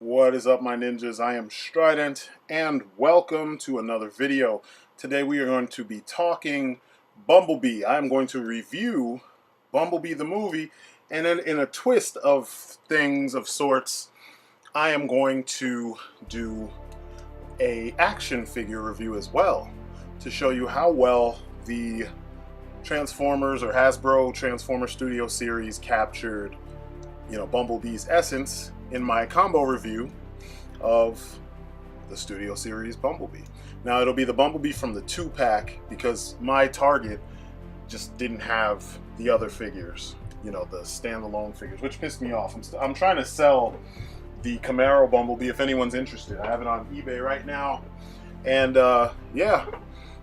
What is up, my ninjas? I am Strydent, and welcome to another video. Today we are going to be talking Bumblebee. I am going to review Bumblebee the movie, and then in a twist of things of sorts, I am going to do a action figure review as well to show you how well the Transformers or Hasbro Transformer Studio series captured, Bumblebee's essence in my combo review of the Studio Series Bumblebee. Now it'll be the Bumblebee from the 2-pack because my Target just didn't have the other figures, the standalone figures, which pissed me off. I'm trying to sell the Camaro Bumblebee if anyone's interested. I have it on eBay right now, and yeah,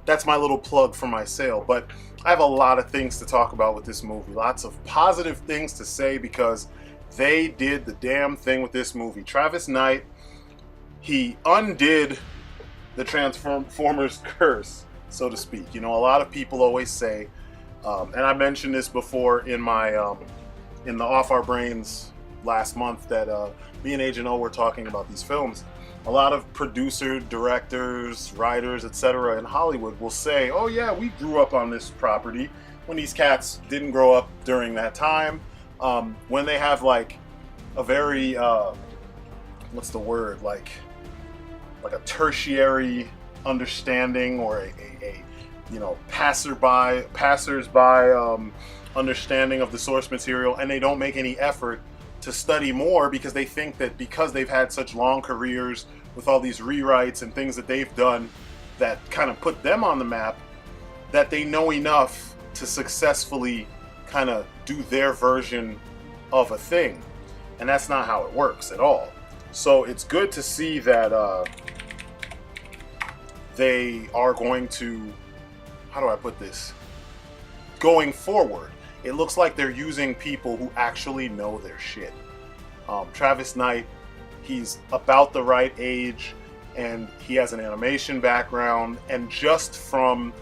that's my little plug for my sale. But I have a lot of things to talk about with this movie, lots of positive things to say because they did the damn thing with this movie. Travis Knight, he undid the Transformers curse, so to speak. A lot of people always say, and I mentioned this before in my in the Off Our Brains last month that me and Agent O were talking about these films. A lot of producers, directors, writers, etc. in Hollywood will say, "Oh yeah, we grew up on this property," when these cats didn't grow up during that time. When they have like a very what's the word, like a tertiary understanding or a passersby understanding of the source material, and they don't make any effort to study more because they think that because they've had such long careers with all these rewrites and things that they've done that kind of put them on the map, that they know enough to successfully kind of do their version of a thing. And that's not how it works at all. So it's good to see that they are going to, how do I put this, going forward, it looks like they're using people who actually know their shit. Travis Knight, he's about the right age, and he has an animation background, and just from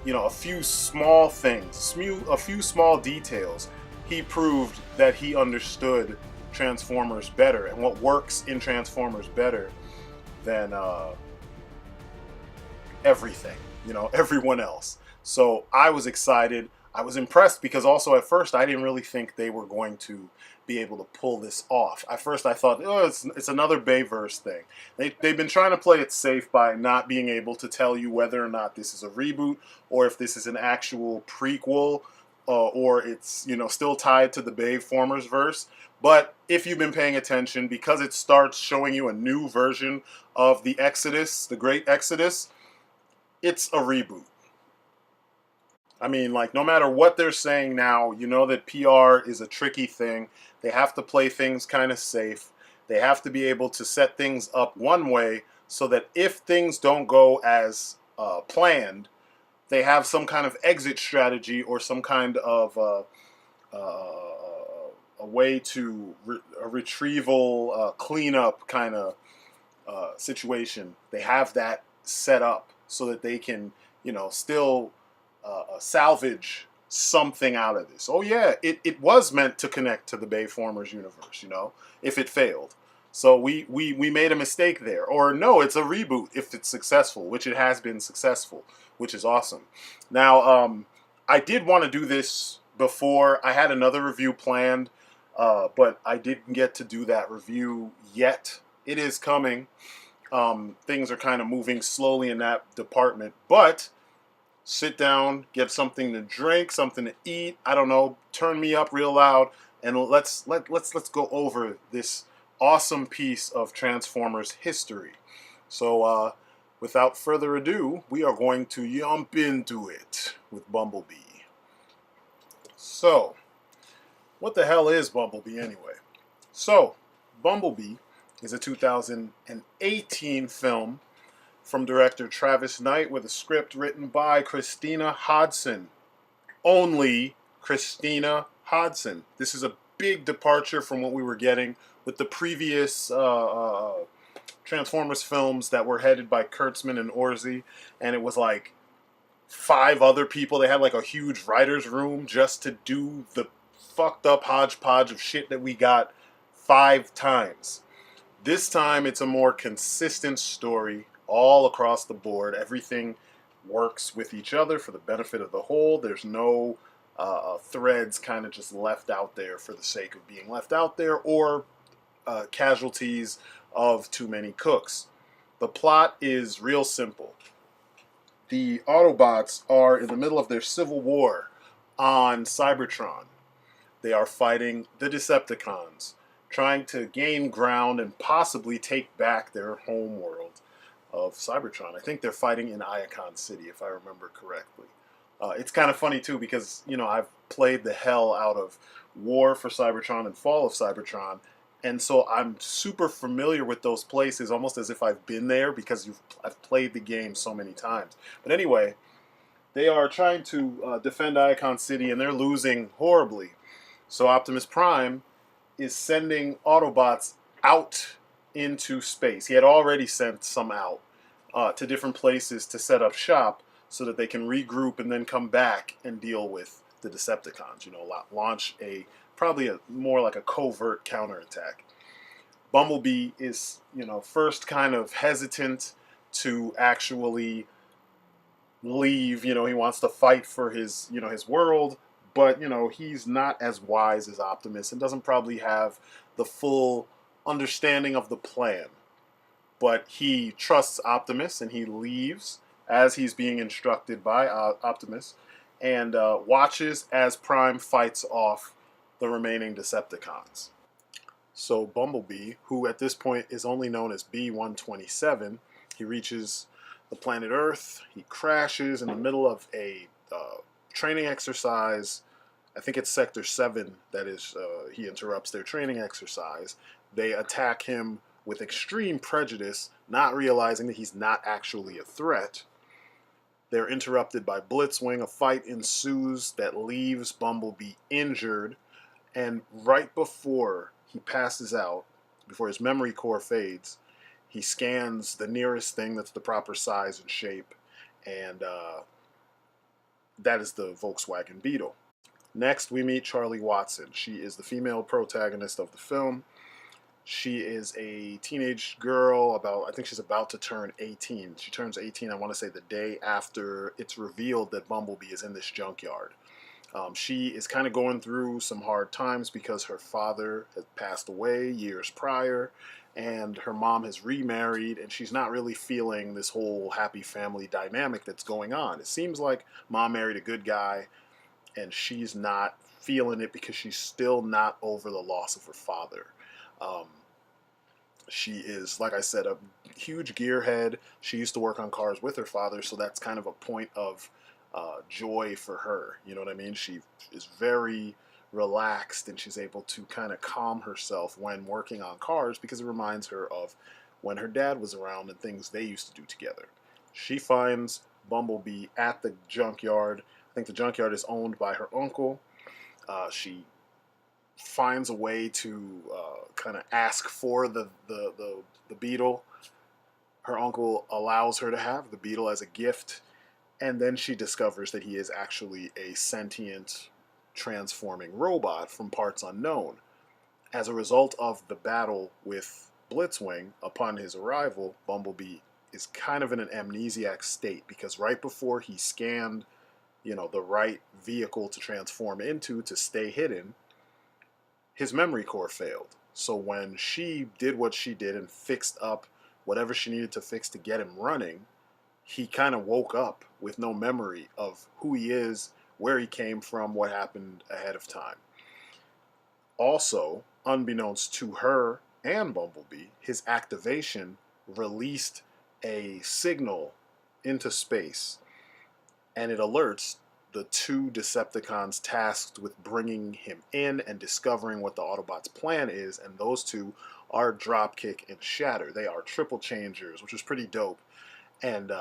a few small things, a few small details, he proved that he understood Transformers better and what works in Transformers better than everything, everyone else. So I was excited. I was impressed because also at first I didn't really think they were going to be able to pull this off. At first I thought, oh, it's another Bayverse thing. They've been trying to play it safe by not being able to tell you whether or not this is a reboot or if this is an actual prequel or it's still tied to the Bayformers verse. But if you've been paying attention, because it starts showing you a new version of the Exodus, the Great Exodus, it's a reboot. I mean, like, no matter what they're saying now, that PR is a tricky thing. They have to play things kind of safe. They have to be able to set things up one way so that if things don't go as planned, they have some kind of exit strategy or some kind of a way to a retrieval, cleanup kind of situation. They have that set up so that they can, still salvage something out of this. Oh yeah, it was meant to connect to the Bayformers universe, if it failed. So we made a mistake there. Or no, it's a reboot if it's successful, which it has been successful, which is awesome. Now, I did want to do this before. I had another review planned, but I didn't get to do that review yet. It is coming. Things are kind of moving slowly in that department, but sit down, get something to drink, something to eat. I don't know, turn me up real loud, and let's go over this awesome piece of Transformers history. So, without further ado, we are going to jump into it with Bumblebee. So, what the hell is Bumblebee anyway? So, Bumblebee is a 2018 film from director Travis Knight with a script written by Christina Hodson. Only Christina Hodson. This is a big departure from what we were getting with the previous Transformers films that were headed by Kurtzman and Orsi, and it was like 5 other people. They had like a huge writer's room just to do the fucked up hodgepodge of shit that we got 5 times. This time it's a more consistent story all across the board. Everything works with each other for the benefit of the whole. There's no threads kind of just left out there for the sake of being left out there, or casualties of too many cooks. The plot is real simple. The Autobots are in the middle of their civil war on Cybertron. They are fighting the Decepticons, trying to gain ground and possibly take back their home world of Cybertron. I think they're fighting in Iacon City, if I remember correctly. It's kind of funny too because I've played the hell out of War for Cybertron and Fall of Cybertron, and so I'm super familiar with those places, almost as if I've been there because I've played the game so many times. But anyway, they are trying to defend Iacon City, and they're losing horribly. So Optimus Prime is sending Autobots out into space. He had already sent some out to different places to set up shop so that they can regroup and then come back and deal with the Decepticons. Launch probably more like a covert counterattack. Bumblebee is, first kind of hesitant to actually leave. He wants to fight for his world, but he's not as wise as Optimus and doesn't probably have the full understanding of the plan. But he trusts Optimus and he leaves as he's being instructed by Optimus, and watches as Prime fights off the remaining Decepticons. So Bumblebee, who at this point is only known as B-127, he reaches the planet Earth. He crashes in the middle of a training exercise. I think it's Sector 7 that is, he interrupts their training exercise. They attack him with extreme prejudice, not realizing that he's not actually a threat. They're interrupted by Blitzwing. A fight ensues that leaves Bumblebee injured, and right before he passes out, before his memory core fades, he scans the nearest thing that's the proper size and shape, and that is the Volkswagen Beetle. Next, we meet Charlie Watson. She is the female protagonist of the film. She is a teenage girl, I think she's about to turn 18. She turns 18, I want to say, the day after it's revealed that Bumblebee is in this junkyard. She is kind of going through some hard times because her father had passed away years prior, and her mom has remarried, and she's not really feeling this whole happy family dynamic that's going on. It seems like mom married a good guy, and she's not feeling it because she's still not over the loss of her father. She is, like I said, a huge gearhead. She used to work on cars with her father, so that's kind of a point of joy for her. You know what I mean? She is very relaxed, and she's able to kind of calm herself when working on cars because it reminds her of when her dad was around and things they used to do together. She finds Bumblebee at the junkyard. I think the junkyard is owned by her uncle. She finds a way to kind of ask for the beetle. Her uncle allows her to have the beetle as a gift, and then she discovers that he is actually a sentient transforming robot from parts unknown. As a result of the battle with Blitzwing, upon his arrival, Bumblebee is kind of in an amnesiac state because right before he scanned the right vehicle to transform into to stay hidden, his memory core failed. So when she did what she did and fixed up whatever she needed to fix to get him running, he kind of woke up with no memory of who he is, where he came from, what happened ahead of time. Also, unbeknownst to her and Bumblebee, his activation released a signal into space, and it alerts the two Decepticons tasked with bringing him in and discovering what the Autobots' plan is, and those two are Dropkick and Shatter. They are triple changers, which is pretty dope, and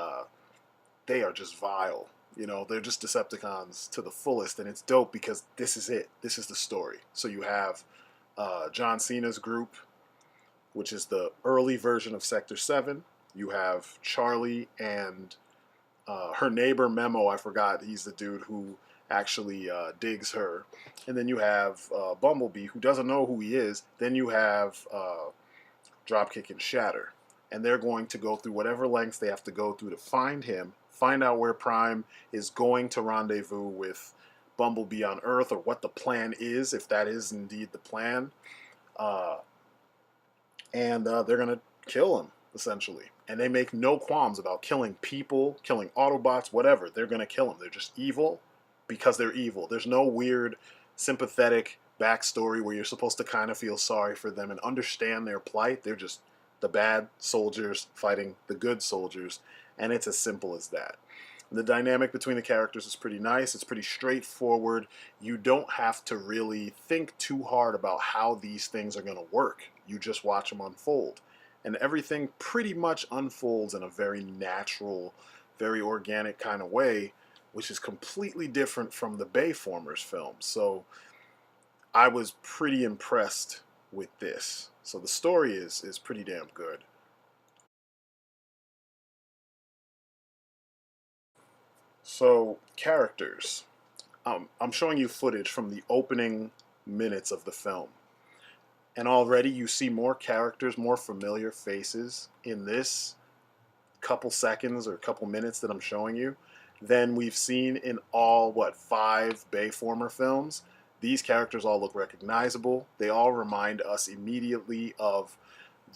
they are just vile. They're just Decepticons to the fullest, and it's dope because this is it. This is the story. So you have John Cena's group, which is the early version of Sector 7. You have Charlie and her neighbor Memo, I forgot, he's the dude who actually digs her. And then you have Bumblebee, who doesn't know who he is. Then you have Dropkick and Shatter. And they're going to go through whatever lengths they have to go through to find him, find out where Prime is going to rendezvous with Bumblebee on Earth, or what the plan is, if that is indeed the plan. Uh, and they're going to kill him, essentially. And they make no qualms about killing people, killing Autobots, whatever. They're going to kill him. They're just evil because they're evil. There's no weird, sympathetic backstory where you're supposed to kind of feel sorry for them and understand their plight. They're just the bad soldiers fighting the good soldiers, and it's as simple as that. The dynamic between the characters is pretty nice. It's pretty straightforward. You don't have to really think too hard about how these things are going to work. You just watch them unfold. And everything pretty much unfolds in a very natural, very organic kind of way, which is completely different from the Bayformers films. So I was pretty impressed with this. So the story is pretty damn good. So, characters. I'm showing you footage from the opening minutes of the film. And already you see more characters, more familiar faces in this couple seconds or couple minutes that I'm showing you than we've seen in all, what, 5 Bayformer films. These characters all look recognizable. They all remind us immediately of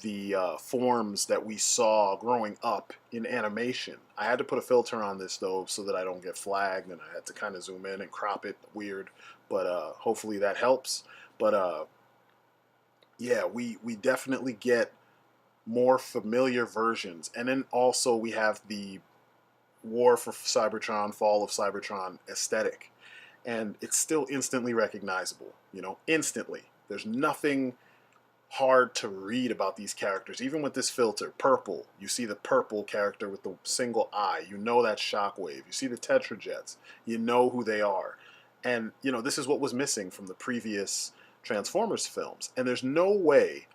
the forms that we saw growing up in animation. I had to put a filter on this though so that I don't get flagged, and I had to kind of zoom in and crop it weird, but hopefully that helps. But yeah, we definitely get more familiar versions, and then also we have the War for Cybertron, Fall of Cybertron aesthetic, and it's still instantly recognizable. You know, instantly. There's nothing hard to read about these characters. Even with this filter, purple, you see the purple character with the single eye. You know that's Shockwave. You see the Tetrajets. You know who they are. And, you know, this is what was missing from the previous Transformers films. And there's no way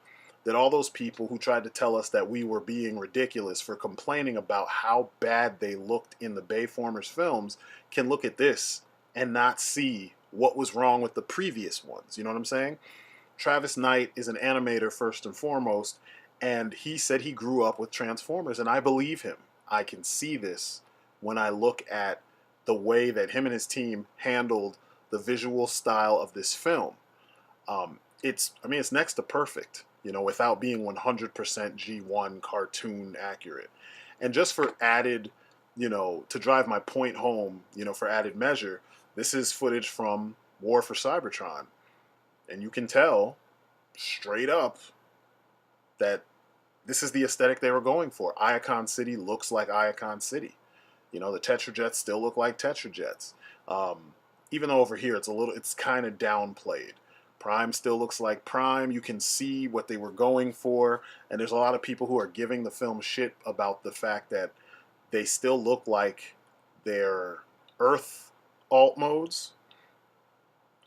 that all those people who tried to tell us that we were being ridiculous for complaining about how bad they looked in the Bayformers films can look at this and not see what was wrong with the previous ones. You know what I'm saying? Travis Knight is an animator first and foremost, and he said he grew up with Transformers, and I believe him. I can see this when I look at the way that him and his team handled the visual style of this film. I mean, it's next to perfect, you know, without being 100% G1 cartoon accurate. And just for added, you know, to drive my point home, you know, for added measure, this is footage from War for Cybertron. And you can tell straight up that this is the aesthetic they were going for. Iacon City looks like Iacon City. You know, the Tetrajets still look like Tetrajets. Even though over here it's kind of downplayed. Prime still looks like Prime. You can see what they were going for. And there's a lot of people who are giving the film shit about the fact that they still look like their Earth alt modes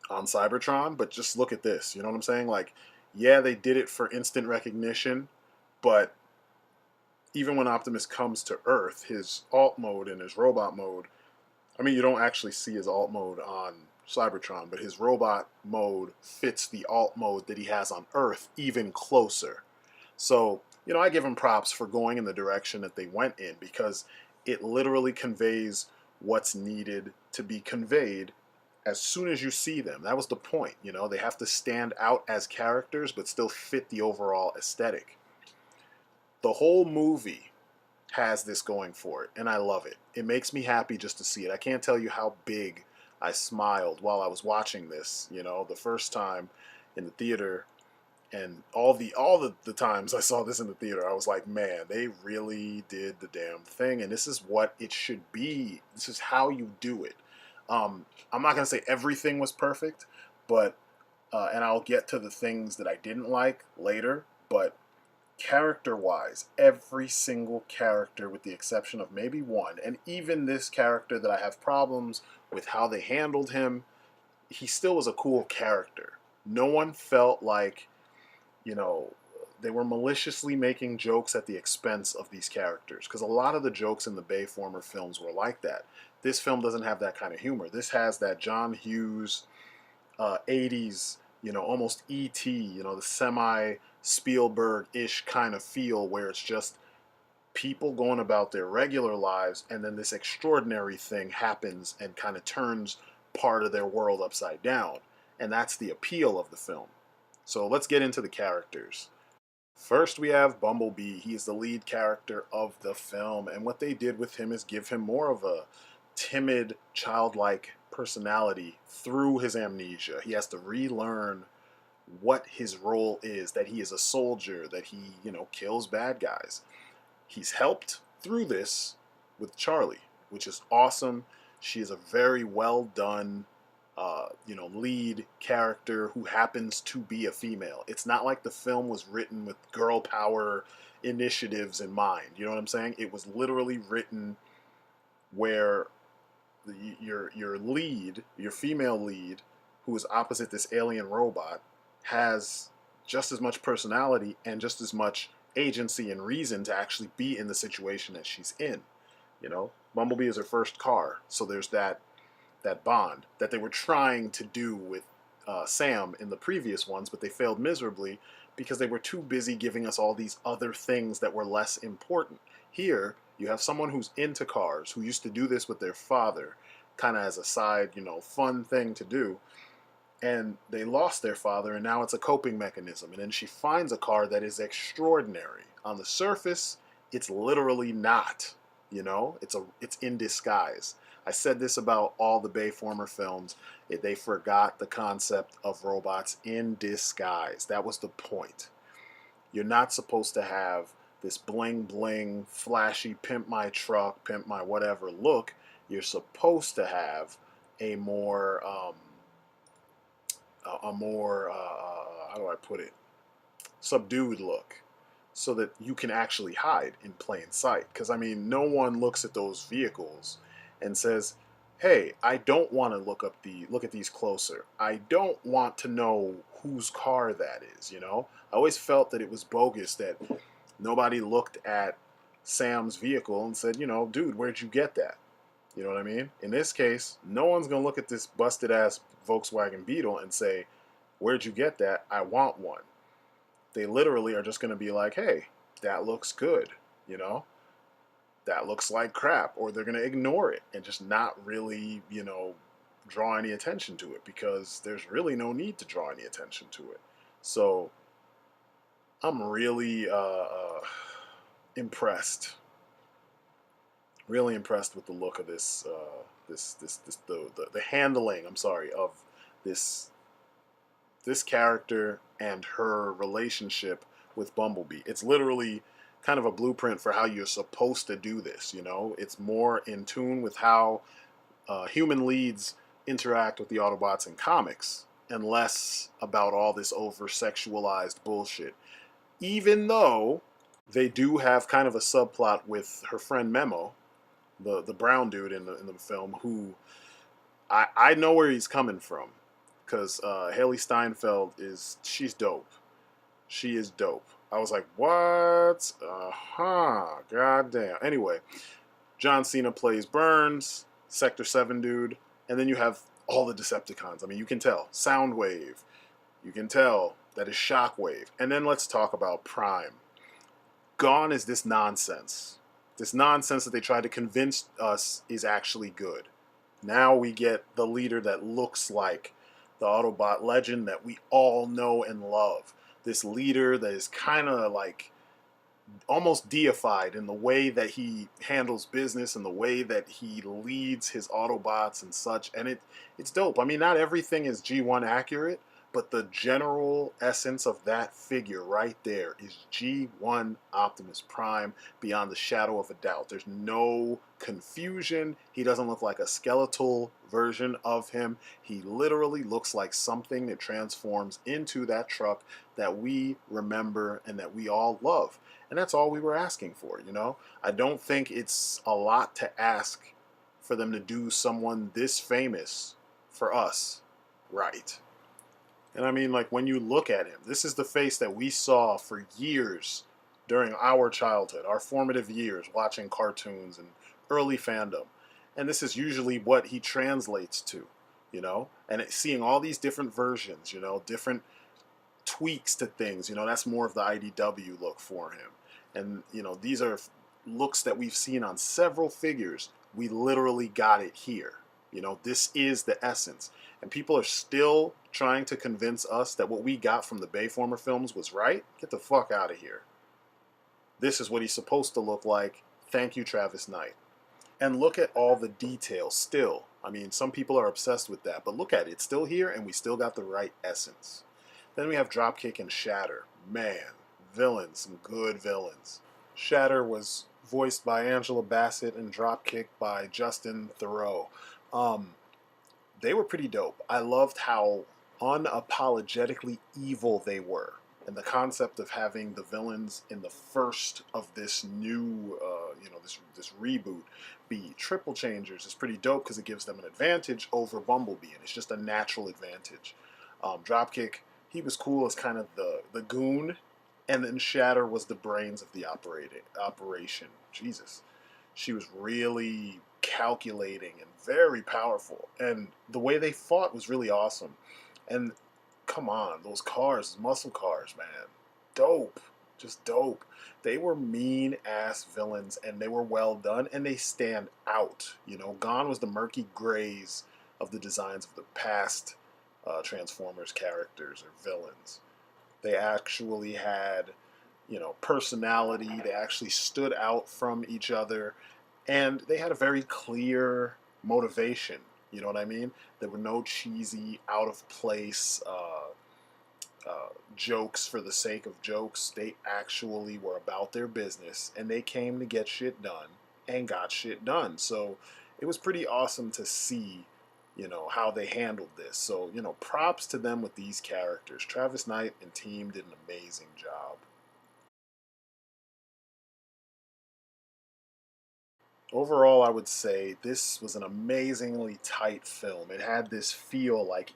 on Cybertron, but just look at this. You know what I'm saying? Like, yeah, they did it for instant recognition, but even when Optimus comes to Earth, his alt mode and his robot mode, I mean, you don't actually see his alt mode on Cybertron, but his robot mode fits the alt mode that he has on Earth even closer. So, you know, I give him props for going in the direction that they went in, because it literally conveys what's needed to be conveyed as soon as you see them. That was the point, you know. They have to stand out as characters but still fit the overall aesthetic. The whole movie has this going for it, and I love it. It makes me happy just to see it. I can't tell you how big I smiled while I was watching this, you know, the first time in the theater, and all the times I saw this in the theater, I was like, man, they really did the damn thing, and this is what it should be. This is how you do it. I'm not gonna say everything was perfect, but and I'll get to the things that I didn't like later, but character-wise, every single character, with the exception of maybe one, and even this character that I have problems with how they handled him, he still was a cool character. No one felt like, you know, they were maliciously making jokes at the expense of these characters, because a lot of the jokes in the Bayformer films were like that. This film doesn't have that kind of humor. This has that John Hughes 80s, you know, almost E.T., you know, the semi Spielberg-ish kind of feel where it's just people going about their regular lives, and then this extraordinary thing happens and kind of turns part of their world upside down. And that's the appeal of the film. So let's get into the characters. First, we have Bumblebee. He is the lead character of the film, and what they did with him is give him more of a timid, childlike personality through his amnesia. He has to relearn what his role is, that he is a soldier, that he, kills bad guys. He's helped through this with Charlie, which is awesome. She is a very well done, lead character who happens to be a female. It's not like the film was written with girl power initiatives in mind. You know what I'm saying? It was literally written where your lead, your female lead, who is opposite this alien robot, has just as much personality and just as much agency and reason to actually be in the situation that she's in. Bumblebee is her first car, so there's that bond that they were trying to do with Sam in the previous ones, but they failed miserably because they were too busy giving us all these other things that were less important. Here, you have someone who's into cars, who used to do this with their father, kind of as a side, fun thing to do, and they lost their father, and now it's a coping mechanism. And then she finds a car that is extraordinary. On the surface, it's literally not. It's in disguise. I said this about all the Bayformer films. They forgot the concept of robots in disguise. That was the point. You're not supposed to have this bling bling, flashy, pimp my truck, pimp my whatever look. You're supposed to have a more how do I put it, subdued look, so that you can actually hide in plain sight. Because no one looks at those vehicles and says, "Hey, I don't want to look at these closer. I don't want to know whose car that is." I always felt that it was bogus that nobody looked at Sam's vehicle and said, "Dude, where'd you get that?" You know what I mean? In this case, no one's going to look at this busted ass Volkswagen Beetle and say, "Where'd you get that? I want one." They literally are just going to be like, "Hey, that looks good." That looks like crap. Or they're going to ignore it and just not really, draw any attention to it, because there's really no need to draw any attention to it. So I'm really impressed. Really impressed with the look of this, the handling. I'm sorry, of this character and her relationship with Bumblebee. It's literally kind of a blueprint for how you're supposed to do this. It's more in tune with how human leads interact with the Autobots in comics, and less about all this over-sexualized bullshit. Even though they do have kind of a subplot with her friend Memo, the brown dude in the film, who I know where he's coming from, because Haley Steinfeld she's dope. She is dope. I was like, what? Goddamn. Anyway, John Cena plays Burns, Sector 7 dude, and then you have all the Decepticons. You can tell. Soundwave. You can tell that is Shockwave. And then let's talk about Prime. Gone is this nonsense. This nonsense that they tried to convince us is actually good. Now we get the leader that looks like the Autobot legend that we all know and love. This leader that is kind of like almost deified in the way that he handles business and the way that he leads his Autobots and such. And it's dope. Not everything is G1 accurate, but the general essence of that figure right there is G1 Optimus Prime beyond the shadow of a doubt. There's no confusion. He doesn't look like a skeletal version of him. He literally looks like something that transforms into that truck that we remember and that we all love. And that's all we were asking for, I don't think it's a lot to ask for them to do someone this famous for us right. And like, when you look at him, this is the face that we saw for years during our childhood, our formative years, watching cartoons and early fandom. And this is usually what he translates to, and seeing all these different versions, different tweaks to things. You know, that's more of the IDW look for him. And, you know, these are looks that we've seen on several figures. We literally got it here. You know, this is the essence. And people are still trying to convince us that what we got from the Bayformer films was right. Get the fuck out of here. This is what he's supposed to look like. Thank you, Travis Knight. And look at all the details still. I mean, some people are obsessed with that, but look at it. It's still here, and we still got the right essence. Then we have Dropkick and Shatter. Man, villains, some good villains. Shatter was voiced by Angela Bassett and Dropkick by Justin Theroux. They were pretty dope. I loved how unapologetically evil they were. And the concept of having the villains in the first of this new, this reboot be triple changers is pretty dope because it gives them an advantage over Bumblebee, and it's just a natural advantage. Dropkick, he was cool as kind of the goon, and then Shatter was the brains of the operation. Jesus, she was really calculating and very powerful, and the way they fought was really awesome. And come on, those cars, muscle cars, man, dope, just dope. They were mean ass villains, and they were well done, and they stand out. You know, gone was the murky grays of the designs of the past Transformers characters or villains. They actually had, you know, personality. They actually stood out from each other, and they had a very clear motivation. You know what I mean? There were no cheesy, out of place jokes for the sake of jokes. They actually were about their business, and they came to get shit done and got shit done. So it was pretty awesome to see, you know, how they handled this. So, you know, props to them with these characters. Travis Knight and team did an amazing job. Overall, I would say this was an amazingly tight film. It had this feel like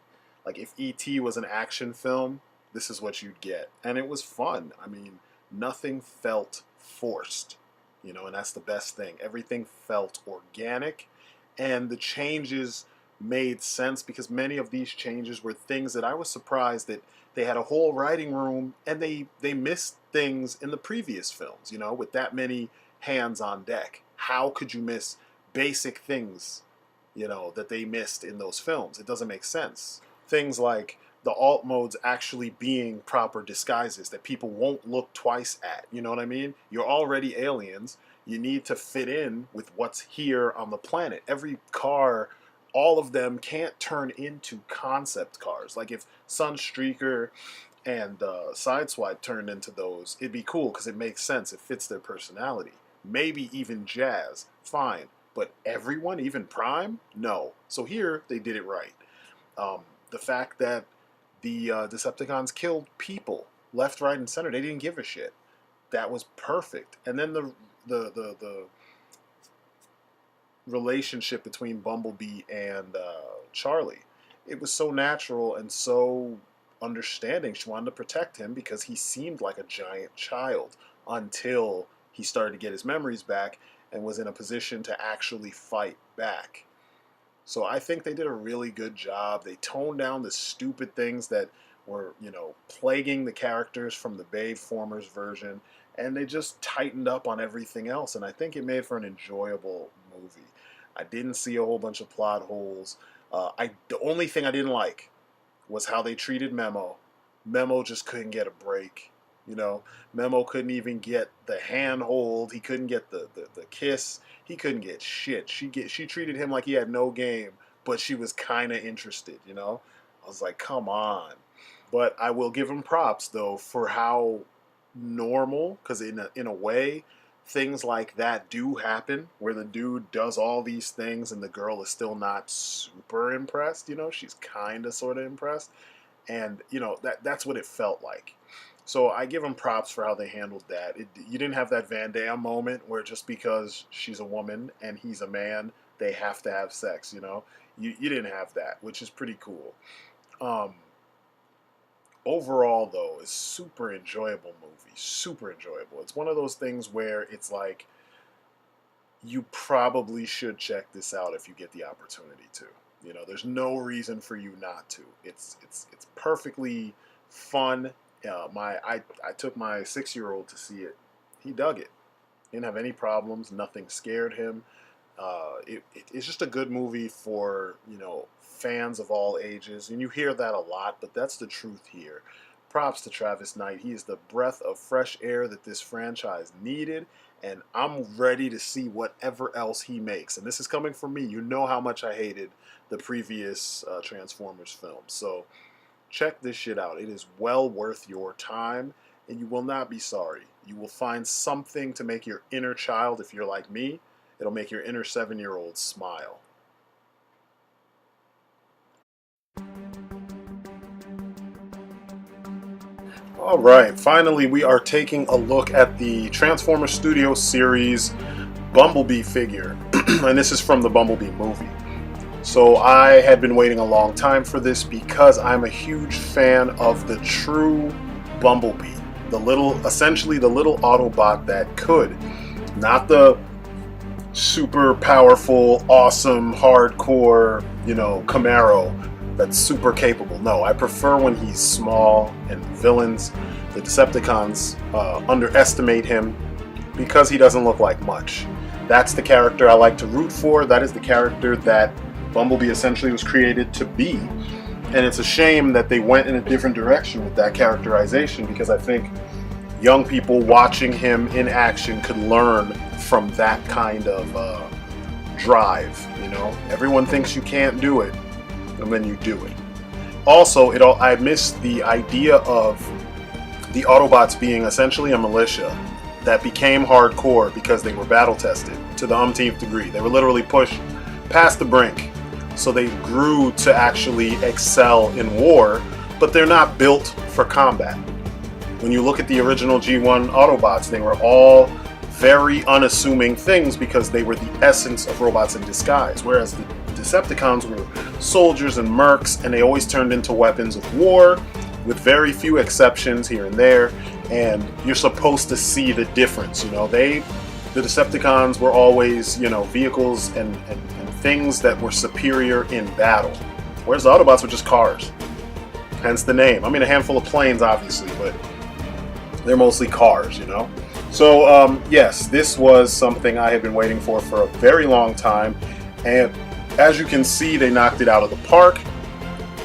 if E.T. was an action film, this is what you'd get. And it was fun. I mean, nothing felt forced, you know, and that's the best thing. Everything felt organic, and the changes made sense because many of these changes were things that I was surprised that they had a whole writing room and they missed things in the previous films, you know, with that many hands on deck. How could you miss basic things, you know, that they missed in those films? It doesn't make sense. Things like the alt modes actually being proper disguises that people won't look twice at. You know what I mean? You're already aliens. You need to fit in with what's here on the planet. Every car, all of them can't turn into concept cars. Like if Sunstreaker and Sideswipe turned into those, it'd be cool because it makes sense. It fits their personality. Maybe even Jazz, fine. But everyone, even Prime, no. So here they did it right. The fact that the Decepticons killed people left, right, and center, they didn't give a shit. That was perfect. And then the relationship between Bumblebee and Charlie, it was so natural and so understanding. She wanted to protect him because he seemed like a giant child until he started to get his memories back and was in a position to actually fight back. So I think they did a really good job. They toned down the stupid things that were, you know, plaguing the characters from the Bayformers version, and they just tightened up on everything else. And I think it made for an enjoyable movie. I didn't see a whole bunch of plot holes. The only thing I didn't like was how they treated Memo. Memo just couldn't get a break. You know, Memo couldn't even get the handhold. He couldn't get the kiss. He couldn't get shit. She treated him like he had no game, but she was kind of interested, you know? I was like, come on. But I will give him props, though, for how normal, because in a way, things like that do happen, where the dude does all these things and the girl is still not super impressed, you know? She's kind of, sort of impressed. And, you know, that's what it felt like. So I give them props for how they handled that. You didn't have that Van Damme moment where just because she's a woman and he's a man, they have to have sex, you know? You didn't have that, which is pretty cool. Um, Overall, though, it's super enjoyable movie. Super enjoyable. It's one of those things where it's like, you probably should check this out if you get the opportunity to. You know, there's no reason for you not to. It's perfectly fun I took my 6-year-old to see it. He dug it. Didn't have any problems. Nothing scared him. It's just a good movie for, fans of all ages, and you hear that a lot, but that's the truth here. Props to Travis Knight. He is the breath of fresh air that this franchise needed, and I'm ready to see whatever else he makes. And this is coming from me. You know how much I hated the previous Transformers film, so check this shit out. It is well worth your time, and you will not be sorry. You will find something to make your inner child, if you're like me, it'll make your inner 7-year-old smile. All right, finally we are taking a look at the Transformers Studio Series Bumblebee figure. And this is from the Bumblebee movie. So I had been waiting a long time for this because I'm a huge fan of the true Bumblebee. Essentially the little Autobot that could. Not the super powerful, awesome, hardcore, Camaro that's super capable. No, I prefer when he's small, and villains, the Decepticons, underestimate him because he doesn't look like much. That's the character I like to root for. That is the character that Bumblebee essentially was created to be. And it's a shame that they went in a different direction with that characterization, because I think young people watching him in action could learn from that kind of drive. Everyone thinks you can't do it, and then you do it. Also, I miss the idea of the Autobots being essentially a militia that became hardcore because they were battle tested to the umpteenth degree. They were literally pushed past the brink, so they grew to actually excel in war, but they're not built for combat. When you look at the original G1 Autobots, they were all very unassuming things because they were the essence of robots in disguise, whereas the Decepticons were soldiers and mercs, and they always turned into weapons of war, with very few exceptions here and there, and you're supposed to see the difference. The Decepticons were always, vehicles and things that were superior in battle, whereas the Autobots were just cars, hence the name. I mean, a handful of planes, obviously, but they're mostly cars, So, yes, this was something I had been waiting for a very long time, and as you can see, they knocked it out of the park.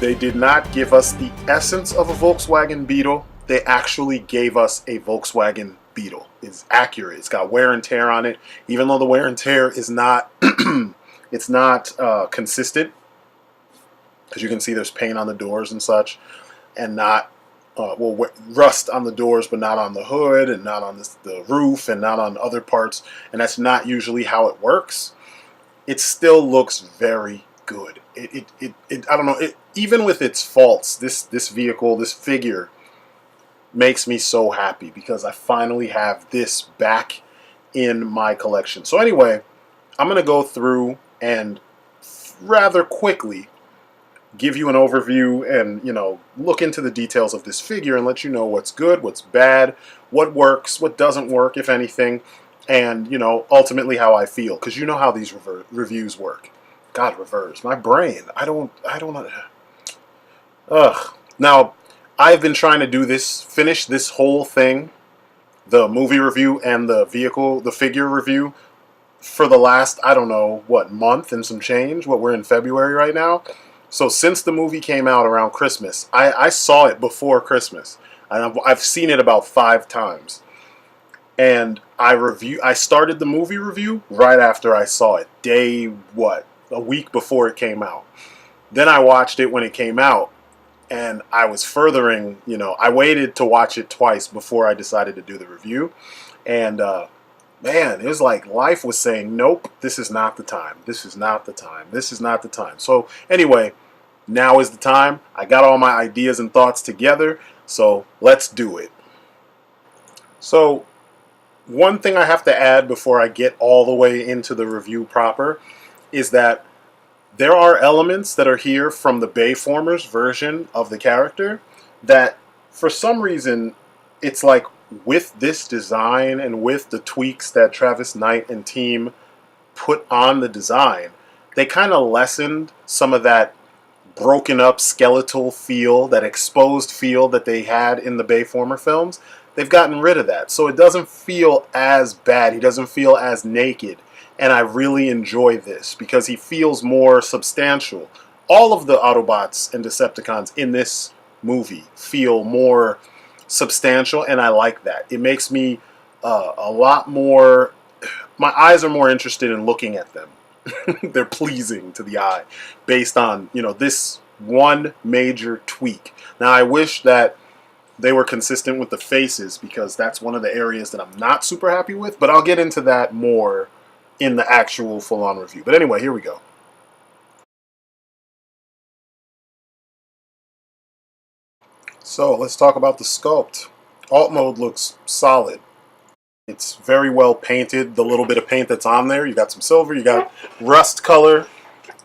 They did not give us the essence of a Volkswagen Beetle. They actually gave us a Volkswagen Beetle. It's accurate. It's got wear and tear on it, even though the wear and tear is not it's not consistent. As you can see, there's paint on the doors and such, and not rust on the doors, but not on the hood, and not on the roof, and not on other parts. And that's not usually how it works. It still looks very good. I don't know. Even with its faults, this vehicle, this figure, makes me so happy because I finally have this back in my collection. So anyway, I'm going to go through and rather quickly give you an overview and, look into the details of this figure and let you know what's good, what's bad, what works, what doesn't work, if anything, and, ultimately how I feel. Because you know how these reviews work. God, reverse. My brain. I don't know. Ugh. Now, I've been trying to finish this whole thing, the movie review and the figure review, for the last, I don't know, month and some change. We're in February right now. So since the movie came out around Christmas, I saw it before Christmas. And I've seen it about 5 times. And I started the movie review right after I saw it. A week before it came out. Then I watched it when it came out. And I was furthering, I waited to watch it twice before I decided to do the review. And, man, it was like life was saying, nope, this is not the time. This is not the time. This is not the time. So anyway, now is the time. I got all my ideas and thoughts together. So let's do it. So one thing I have to add before I get all the way into the review proper is that there are elements that are here from the Bayformers version of the character that, for some reason, it's like with this design and with the tweaks that Travis Knight and team put on the design, they kind of lessened some of that broken up skeletal feel, that exposed feel that they had in the Bayformer films. They've gotten rid of that, so it doesn't feel as bad. He doesn't feel as naked, and I really enjoy this because he feels more substantial. All of the Autobots and Decepticons in this movie feel more substantial, and I like that. It makes me a lot more. My eyes are more interested in looking at them. They're pleasing to the eye based on, this one major tweak. Now, I wish that they were consistent with the faces because that's one of the areas that I'm not super happy with, but I'll get into that more in the actual full-on review. But anyway, here we go. So let's talk about the sculpt. Alt mode looks solid. It's very well painted. The little bit of paint that's on there, you got some silver, you got rust color,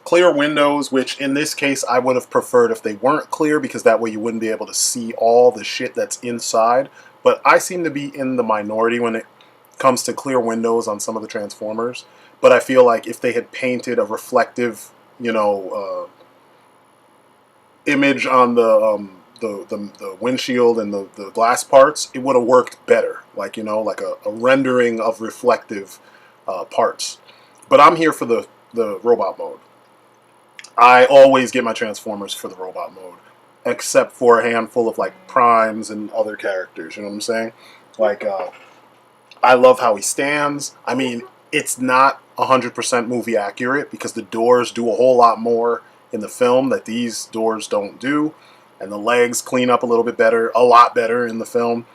clear windows, which in this case I would have preferred if they weren't clear because that way you wouldn't be able to see all the shit that's inside. But I seem to be in the minority when it comes to clear windows on some of the Transformers. But I feel like if they had painted a reflective, image on the windshield and the glass parts, it would have worked better. Like, like a rendering of reflective parts. But I'm here for the robot mode. I always get my Transformers for the robot mode, except for a handful of like Primes and other characters. You know what I'm saying? Like, I love how he stands. I mean, it's not 100% movie accurate because the doors do a whole lot more in the film that these doors don't do, and the legs clean up a little bit better, a lot better in the film.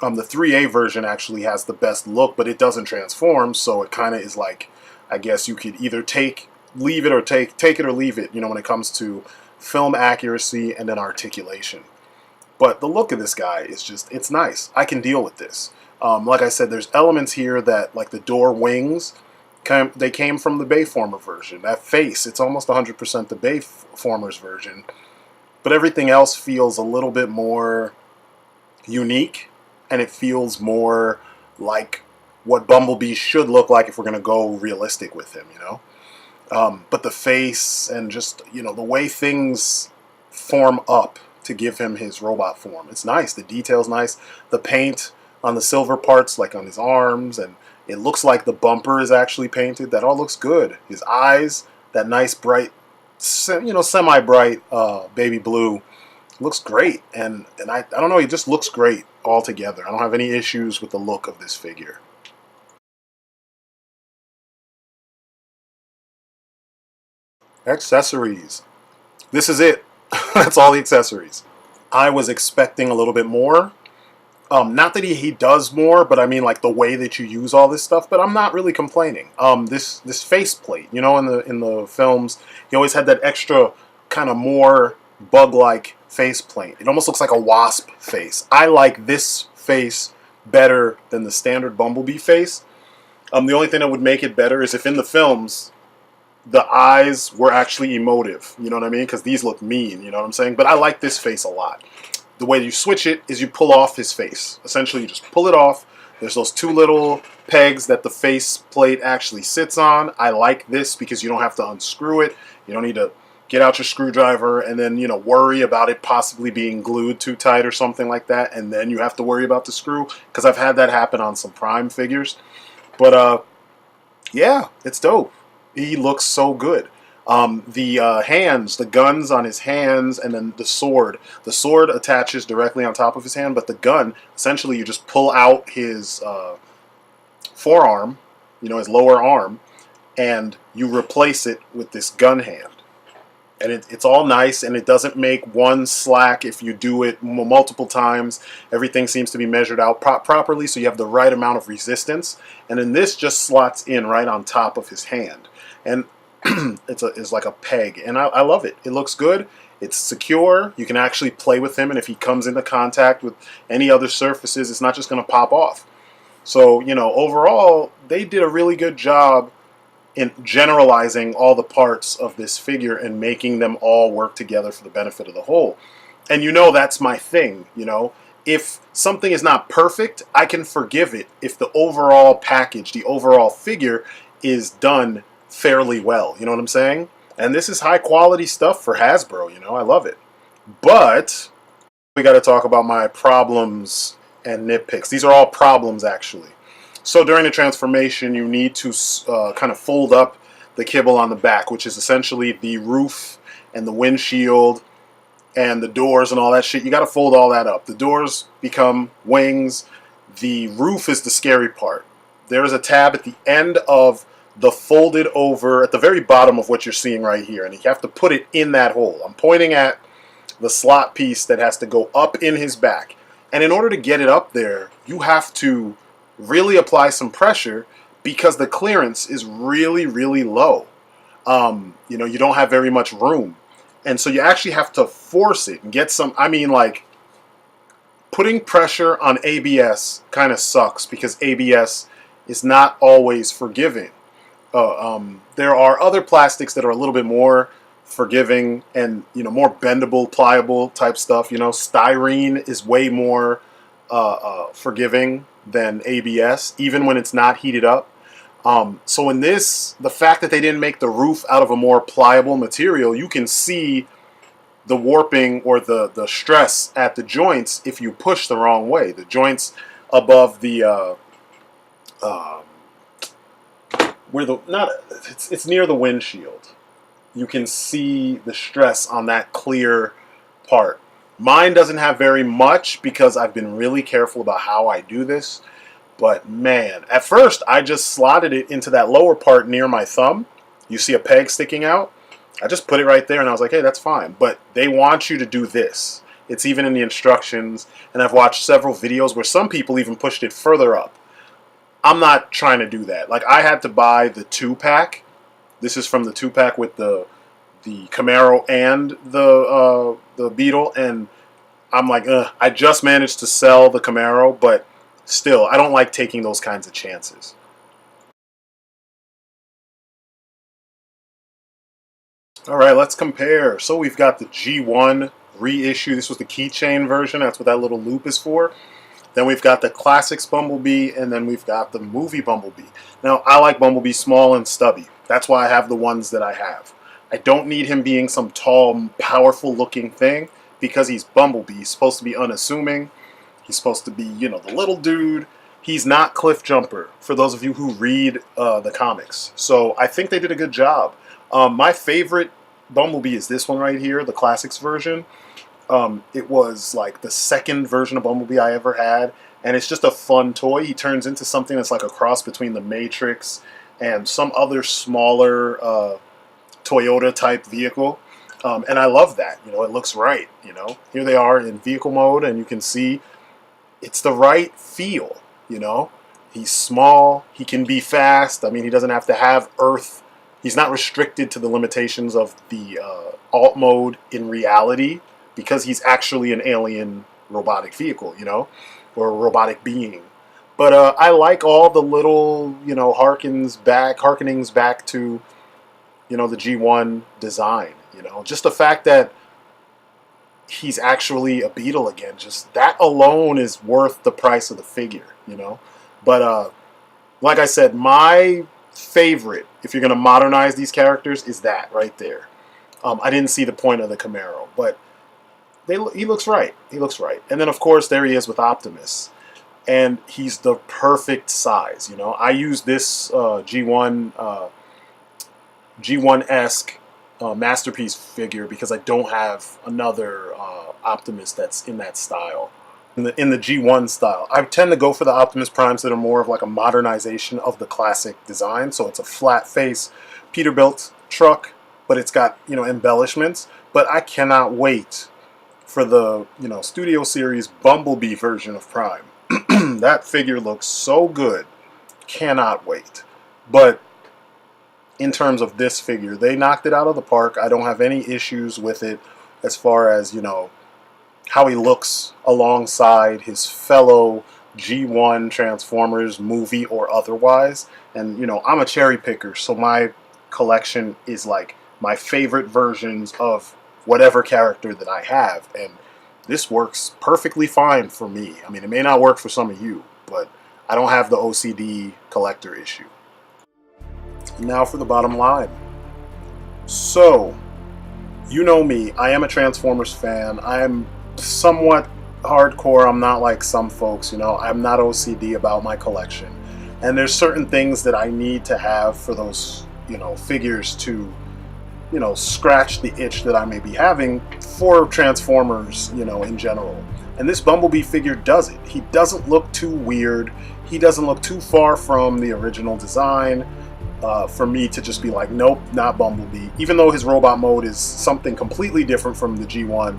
The 3A version actually has the best look, but it doesn't transform, so it kind of is like, I guess you could either leave it or take it or leave it, when it comes to film accuracy and then articulation. But the look of this guy is just, it's nice. I can deal with this. Like I said, there's elements here that, like the door wings, they came from the Bayformer version. That face, it's almost 100% the Bayformers version. But everything else feels a little bit more unique, and it feels more like what Bumblebee should look like if we're going to go realistic with him, But the face and just, the way things form up to give him his robot form, it's nice. The detail's nice. The paint on the silver parts, like on his arms, and it looks like the bumper is actually painted. That all looks good. His eyes, that nice bright, semi-bright baby blue, looks great. And I don't know, he just looks great altogether. I don't have any issues with the look of this figure. Accessories. This is it. That's all the accessories. I was expecting a little bit more. Not that he does more, but I mean like the way that you use all this stuff. But I'm not really complaining. This faceplate, in the films, he always had that extra kind of more bug-like faceplate. It almost looks like a wasp face. I like this face better than the standard Bumblebee face. The only thing that would make it better is if in the films the eyes were actually emotive. You know what I mean? Because these look mean. You know what I'm saying? But I like this face a lot. The way you switch it is you pull off his face. Essentially, you just pull it off. There's those two little pegs that the face plate actually sits on. I like this because you don't have to unscrew it. You don't need to get out your screwdriver and then, worry about it possibly being glued too tight or something like that. And then you have to worry about the screw. Because I've had that happen on some Prime figures. But, yeah, it's dope. He looks so good. The hands, the guns on his hands, and then the sword. The sword attaches directly on top of his hand, but the gun, essentially you just pull out his forearm, his lower arm, and you replace it with this gun hand. And it's all nice, and it doesn't make one slack if you do it multiple times. Everything seems to be measured out properly, so you have the right amount of resistance. And then this just slots in right on top of his hand. And it's like a peg, and I love it. It looks good. It's secure. You can actually play with him, and if he comes into contact with any other surfaces, it's not just going to pop off. So, overall, they did a really good job in generalizing all the parts of this figure and making them all work together for the benefit of the whole. And that's my thing, If something is not perfect, I can forgive it if the overall package, the overall figure is done fairly well. You know what I'm saying? And this is high quality stuff for Hasbro, you know, I love it. But we got to talk about my problems and nitpicks. These are all problems, actually. So during the transformation, you need to kind of fold up the kibble on the back, which is essentially the roof and the windshield and the doors and all that shit. You got to fold all that up. The doors become wings. The roof is the scary part. There is a tab at the end of the folded over, at the very bottom of what you're seeing right here, and you have to put it in that hole. I'm pointing at the slot piece that has to go up in his back. And in order to get it up there, you have to really apply some pressure because the clearance is really, really low. You know, you don't have very much room. And so you actually have to force it and get some, I mean, like, putting pressure on ABS kind of sucks because ABS is not always forgiving. There are other plastics that are a little bit more forgiving and, you know, more bendable, pliable type stuff. You know, styrene is way more forgiving than ABS, even when it's not heated up. So in this, the fact that they didn't make the roof out of a more pliable material, you can see the warping or the stress at the joints if you push the wrong way. The joints above the where the not it's near the windshield. You can see the stress on that clear part. Mine doesn't have very much because I've been really careful about how I do this. But man, at first I just slotted it into that lower part near my thumb. You see a peg sticking out? I just put it right there and I was like, hey, that's fine. But they want you to do this. It's even in the instructions. And I've watched several videos where some people even pushed it further up. I'm not trying to do that. Like, I had to buy the 2-pack. This is from the 2-pack with the Camaro and the Beetle. And I'm like, ugh. I just managed to sell the Camaro, but still, I don't like taking those kinds of chances. All right, let's compare. So we've got the G1 reissue. This was the keychain version. That's what that little loop is for. Then we've got the Classics Bumblebee, and then we've got the movie Bumblebee. Now, I like Bumblebee small and stubby. That's why I have the ones that I have. I don't need him being some tall, powerful-looking thing because he's Bumblebee. He's supposed to be unassuming. He's supposed to be, you know, the little dude. He's not Cliff Jumper, for those of you who read the comics. So I think they did a good job. My favorite Bumblebee is this one right here, the Classics version. It was like the second version of Bumblebee I ever had, and it's just a fun toy. He turns into something that's like a cross between the Matrix and some other smaller Toyota type vehicle. And I love that. You know, it looks right. You know, here they are in vehicle mode, and you can see it's the right feel. You know, he's small. He can be fast. I mean, he doesn't have to have Earth. He's not restricted to the limitations of the alt mode in reality, because he's actually an alien robotic vehicle, you know, or a robotic being. But I like all the little, you know, harkenings back to, you know, the G1 design. You know, just the fact that he's actually a Beetle again, just that alone is worth the price of the figure, you know. But like I said, my favorite, if you're going to modernize these characters, is that right there. I didn't see the point of the Camaro, but he looks right. He looks right. And then, of course, there he is with Optimus. And he's the perfect size, you know. I use this G1-esque Masterpiece figure because I don't have another Optimus that's in that style. In the G1 style, I tend to go for the Optimus Primes that are more of like a modernization of the classic design. So it's a flat face Peterbilt truck, but it's got, you know, embellishments. But I cannot wait for the, you know, Studio Series Bumblebee version of Prime. That figure looks so good. Cannot wait. But in terms of this figure, they knocked it out of the park. I don't have any issues with it as far as, you know, how he looks alongside his fellow G1 Transformers, movie or otherwise. And, you know, I'm a cherry picker, so my collection is like my favorite versions of whatever character that I have, and this works perfectly fine for me. I mean, it may not work for some of you, but I don't have the OCD collector issue. And now for the bottom line. So, you know me, I am a Transformers fan. I'm somewhat hardcore. I'm not like some folks, you know, I'm not OCD about my collection. And there's certain things that I need to have for those, you know, figures to, you know, scratch the itch that I may be having for Transformers, you know, in general. And this Bumblebee figure does it. He doesn't look too weird. He doesn't look too far from the original design for me to just be like, nope, not Bumblebee. Even though his robot mode is something completely different from the G1,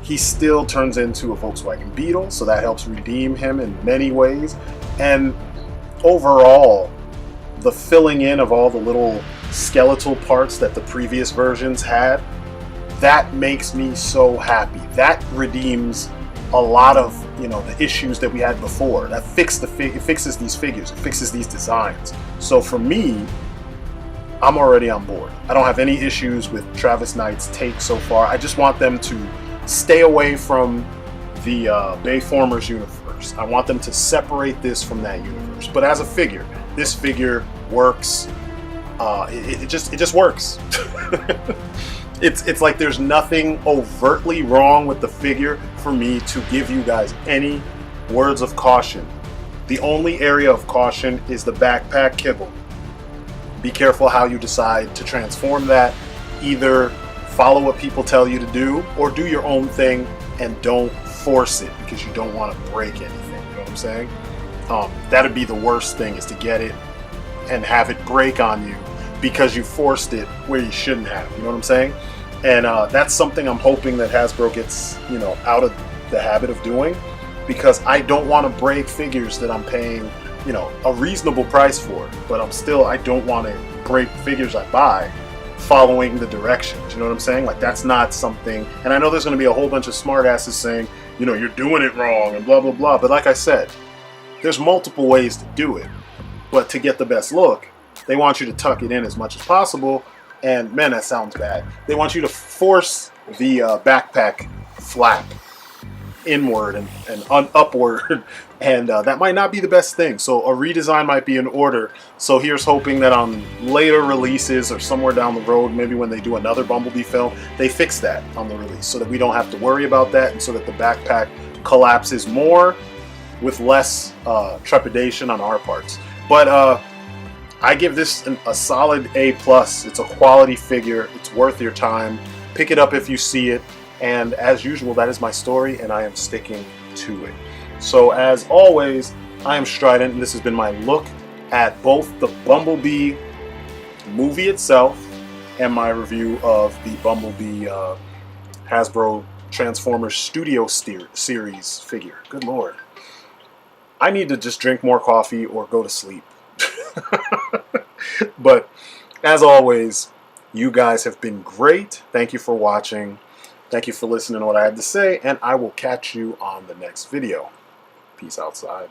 he still turns into a Volkswagen Beetle, so that helps redeem him in many ways. And overall, the filling in of all the little skeletal parts that the previous versions had, that makes me so happy. That redeems a lot of, you know, the issues that we had before. That it fixes these figures, it fixes these designs. So for me, I'm already on board. I don't have any issues with Travis Knight's take so far. I just want them to stay away from the Bayformers universe. I want them to separate this from that universe. But as a figure, this figure works. It just works. It's like there's nothing overtly wrong with the figure for me to give you guys any words of caution. The only area of caution is the backpack kibble. Be careful how you decide to transform that. Either follow what people tell you to do, or do your own thing and don't force it because you don't want to break anything. You know what I'm saying? That'd be the worst thing, is to get it and have it break on you because you forced it where you shouldn't have. You know what I'm saying? And that's something I'm hoping that Hasbro gets, you know, out of the habit of doing, because I don't want to break figures that I'm paying, you know, a reasonable price for, but I don't want to break figures I buy following the directions. You know what I'm saying? Like, that's not something. And I know there's going to be a whole bunch of smartasses saying, you know, you're doing it wrong and blah blah blah, but like I said, there's multiple ways to do it. But to get the best look, they want you to tuck it in as much as possible. And man, that sounds bad. They want you to force the backpack flap inward and upward, and that might not be the best thing. So a redesign might be in order. So here's hoping that on later releases or somewhere down the road, maybe when they do another Bumblebee film, they fix that on the release so that we don't have to worry about that, and so that the backpack collapses more with less trepidation on our parts. But I give this a solid A+. It's a quality figure. It's worth your time. Pick it up if you see it. And as usual, that is my story, and I am sticking to it. So as always, I am Strydent, and this has been my look at both the Bumblebee movie itself and my review of the Bumblebee Hasbro Transformers Studio Series figure. Good Lord. I need to just drink more coffee or go to sleep. But as always, you guys have been great. Thank you for watching. Thank you for listening to what I had to say, and I will catch you on the next video. Peace outside.